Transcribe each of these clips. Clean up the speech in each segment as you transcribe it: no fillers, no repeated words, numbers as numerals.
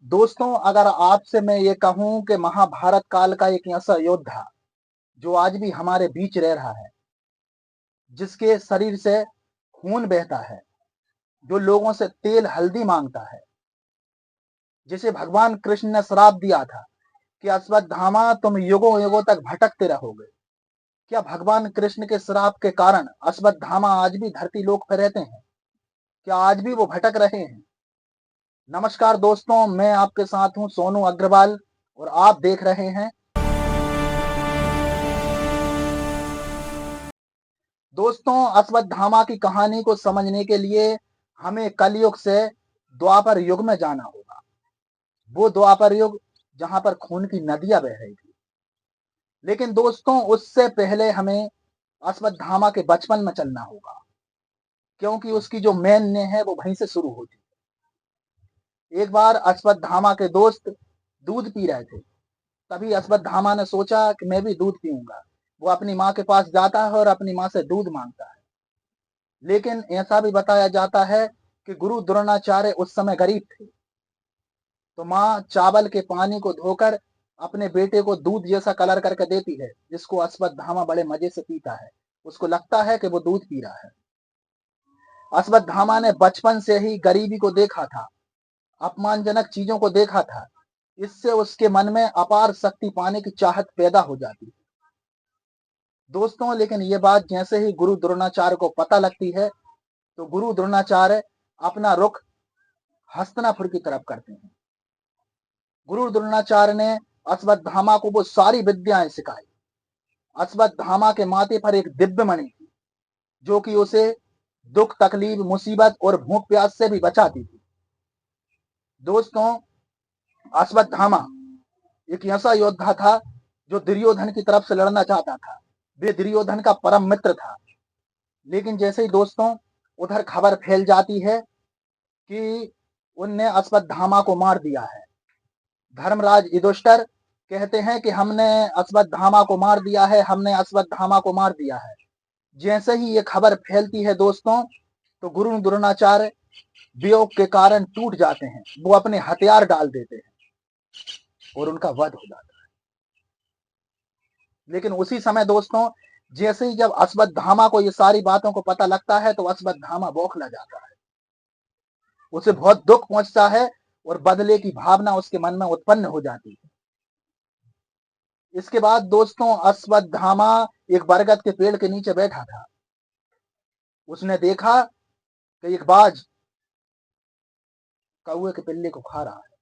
दोस्तों, अगर आपसे मैं ये कहूं कि महाभारत काल का एक ऐसा योद्धा जो आज भी हमारे बीच रह रहा है, जिसके शरीर से खून बहता है, जो लोगों से तेल हल्दी मांगता है, जिसे भगवान कृष्ण ने श्राप दिया था कि अश्वत्थामा तुम युगों युगों तक भटकते रहोगे। क्या भगवान कृष्ण के श्राप के कारण अश्वत्थामा आज भी धरती लोक पर रहते हैं? क्या आज भी वो भटक रहे हैं? नमस्कार दोस्तों, मैं आपके साथ हूं सोनू अग्रवाल और आप देख रहे हैं। दोस्तों, अश्वत्थामा की कहानी को समझने के लिए हमें कलयुग से द्वापर युग में जाना होगा। वो द्वापर युग जहां पर खून की नदियां बह रही थी। लेकिन दोस्तों, उससे पहले हमें अश्वत्थामा के बचपन में चलना होगा, क्योंकि उसकी जो मेन ने है वो वहीं से शुरू होती है। एक बार अश्वत्थामा के दोस्त दूध पी रहे थे। तभी अश्वत्थामा ने सोचा कि मैं भी दूध पीऊंगा। वो अपनी माँ के पास जाता है और अपनी माँ से दूध मांगता है। लेकिन ऐसा भी बताया जाता है कि गुरु द्रोणाचार्य उस समय गरीब थे, तो माँ चावल के पानी को धोकर अपने बेटे को दूध जैसा कलर करके देती है, जिसको अश्वत्थामा बड़े मजे से पीता है। उसको लगता है कि वो दूध पी रहा है। अश्वत्थामा ने बचपन से ही गरीबी को देखा था, अपमानजनक चीजों को देखा था। इससे उसके मन में अपार शक्ति पाने की चाहत पैदा हो जाती। दोस्तों, लेकिन ये बात जैसे ही गुरु द्रोणाचार्य को पता लगती है, तो गुरु द्रोणाचार्य अपना रुख हस्तिनापुर की तरफ करते हैं। गुरु द्रोणाचार्य ने अश्वत्थामा को वो सारी विद्याएं सिखाई। अश्वत्थामा के माथे पर एक दिव्य मणि थी, जो कि उसे दुख तकलीफ मुसीबत और भूख प्यास से भी बचाती थी। दोस्तों, अश्वत्थामा एक ऐसा योद्धा था जो दुर्योधन की तरफ से लड़ना चाहता था। वे दुर्योधन का परम मित्र था। लेकिन जैसे ही दोस्तों उधर खबर फैल जाती है कि उनने अश्वत्थामा को मार दिया है, धर्मराज युधिष्ठिर कहते हैं कि हमने अश्वत्थामा को मार दिया है, हमने अश्वत्थामा को मार दिया है। जैसे ही ये खबर फैलती है दोस्तों, तो गुरु द्रोणाचार्य वियोग के कारण टूट जाते हैं। वो अपने हथियार डाल देते हैं और उनका वध हो जाता है। लेकिन उसी समय दोस्तों, जैसे ही जब अश्वत्थामा को ये सारी बातों को पता लगता है, तो अश्वत्थामा बौखला जाता है। उसे बहुत दुख पहुंचता है और बदले की भावना उसके मन में उत्पन्न हो जाती है। इसके बाद दोस्तों, अश्वत्थामा एक बरगद के पेड़ के नीचे बैठा था। उसने देखा कि एक बाज कौए के पिल्ले को खा रहा है।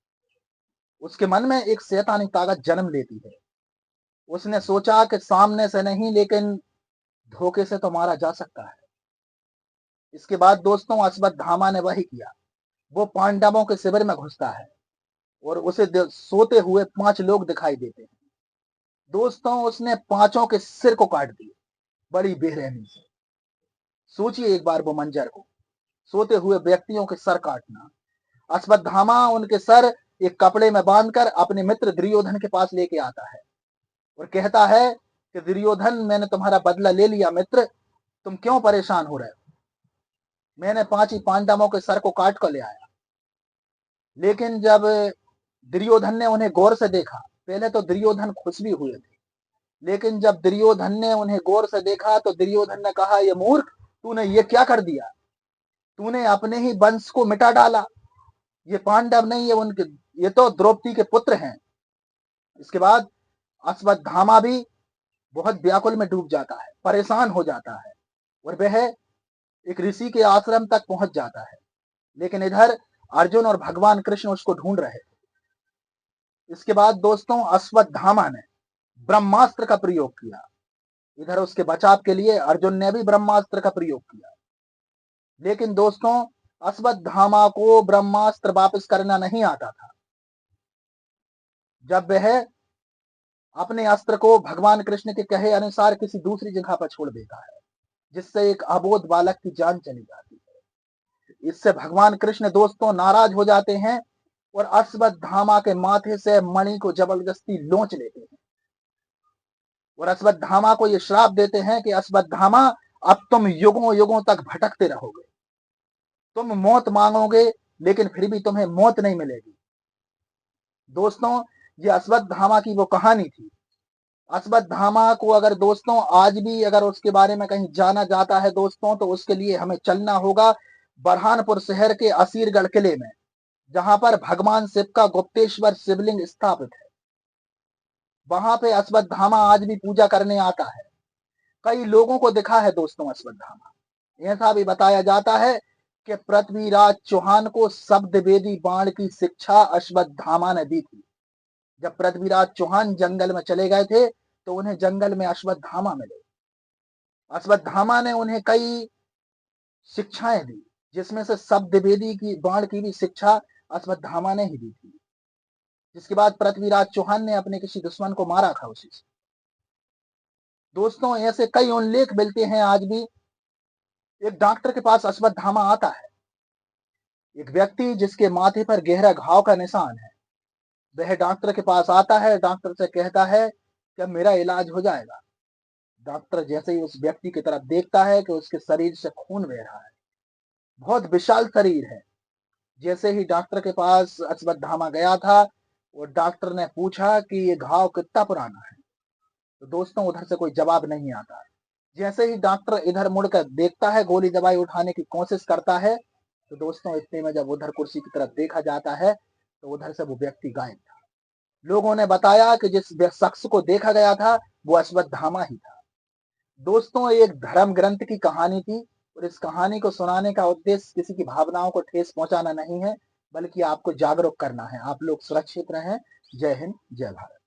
उसके मन में एक शैतानी ताकत जन्म लेती है। उसने सोचा कि सामने से नहीं, लेकिन धोखे से तो मारा जा सकता है। इसके बाद दोस्तों, अश्वत्थामा ने वही किया। वो पांडवों के शिविर में घुसता है और उसे सोते हुए 5 लोग दिखाई देते हैं। दोस्तों, उसने पांचों के सिर को काट दिए, बड़ी बेरहमी से। सोचिए एक बार वो मंजर को, सोते हुए व्यक्तियों के सर काटना। अश्वत्थामा उनके सर एक कपड़े में बांधकर अपने मित्र दुर्योधन के पास लेके आता है और कहता है कि दुर्योधन, मैंने तुम्हारा बदला ले लिया मित्र, तुम क्यों परेशान हो रहे हो? मैंने 5 ही पांडवों के सर को काट कर ले आया। लेकिन जब दुर्योधन ने उन्हें गौर से देखा, पहले तो दुर्योधन खुश भी हुए थे, लेकिन जब दुर्योधन ने उन्हें गौर से देखा, तो दुर्योधन ने कहा, ये मूर्ख, तूने ये क्या कर दिया? तूने अपने ही वंश को मिटा डाला। ये पांडव नहीं, ये तो द्रौपदी के पुत्र हैं। इसके बाद अश्वत्थामा भी बहुत व्याकुल में डूब जाता है, परेशान हो जाता है और वह एक ऋषि के आश्रम तक पहुंच जाता है। लेकिन इधर अर्जुन और भगवान कृष्ण उसको ढूंढ रहे थे। इसके बाद दोस्तों, अश्वत्थामा ने ब्रह्मास्त्र का प्रयोग किया। इधर उसके बचाव के लिए अर्जुन ने भी ब्रह्मास्त्र का प्रयोग किया। लेकिन दोस्तों, अश्वत्थामा को ब्रह्मास्त्र वापस करना नहीं आता था। जब वह अपने अस्त्र को भगवान कृष्ण के कहे अनुसार किसी दूसरी जगह पर छोड़ देता है, जिससे एक अबोध बालक की जान चली जाती है। इससे भगवान कृष्ण दोस्तों नाराज हो जाते हैं और अश्वत्थामा के माथे से मणि को जबरदस्ती लोंच लेते हैं और अश्वत्थामा को यह श्राप देते हैं कि अश्वत्थामा, अब तुम युगों युगों तक भटकते रहोगे। तुम मौत मांगोगे, लेकिन फिर भी तुम्हें मौत नहीं मिलेगी। दोस्तों, ये अश्वत्थामा की वो कहानी थी। अश्वत्थामा को अगर दोस्तों आज भी अगर उसके बारे में कहीं जाना जाता है दोस्तों, तो उसके लिए हमें चलना होगा बरहानपुर शहर के असीरगढ़ किले में, जहां पर भगवान शिव का गुप्तेश्वर शिवलिंग स्थापित है। वहां पे अश्वत्थामा आज भी पूजा करने आता है। कई लोगों को दिखा है दोस्तों अश्वत्थामा। ऐसा भी बताया जाता है कि पृथ्वीराज चौहान को शब्द वेदी बाण की शिक्षा अश्वत्थामा ने दी थी। जब पृथ्वीराज चौहान जंगल में चले गए थे, तो उन्हें जंगल में अश्वत्थामा मिले। अश्वत्थामा ने उन्हें कई शिक्षाएं दी, जिसमें से शब्द वेदी की बाण की भी शिक्षा अश्वत्थामा ने ही दी थी। जिसके बाद पृथ्वीराज चौहान ने अपने किसी दुश्मन को मारा था उसी से। दोस्तों, ऐसे कई उल्लेख मिलते हैं आज भी। एक डॉक्टर के पास अश्वत्थामा आता है, एक व्यक्ति जिसके माथे पर गहरा घाव का निशान है। वह डॉक्टर के पास आता है, डॉक्टर से कहता है कि मेरा इलाज हो जाएगा। डॉक्टर जैसे ही उस व्यक्ति की तरफ देखता है कि उसके शरीर से खून बह रहा है, बहुत विशाल शरीर है। जैसे ही डॉक्टर के पास अश्वत्थामा गया था, वो डॉक्टर ने पूछा कि ये घाव कितना पुराना है। तो दोस्तों, उधर से कोई जवाब नहीं आता। जैसे ही डॉक्टर इधर मुड़कर देखता है, गोली दवाई उठाने की कोशिश करता है, तो दोस्तों इतने में जब उधर कुर्सी की तरफ देखा जाता है, तो उधर से वो व्यक्ति गायब था। लोगों ने बताया कि जिस शख्स को देखा गया था, वो अश्वत्थामा ही था। दोस्तों, एक धर्म ग्रंथ की कहानी थी, और इस कहानी को सुनाने का उद्देश्य किसी की भावनाओं को ठेस पहुंचाना नहीं है, बल्कि आपको जागरूक करना है। आप लोग सुरक्षित रहें। जय हिंद, जय भारत।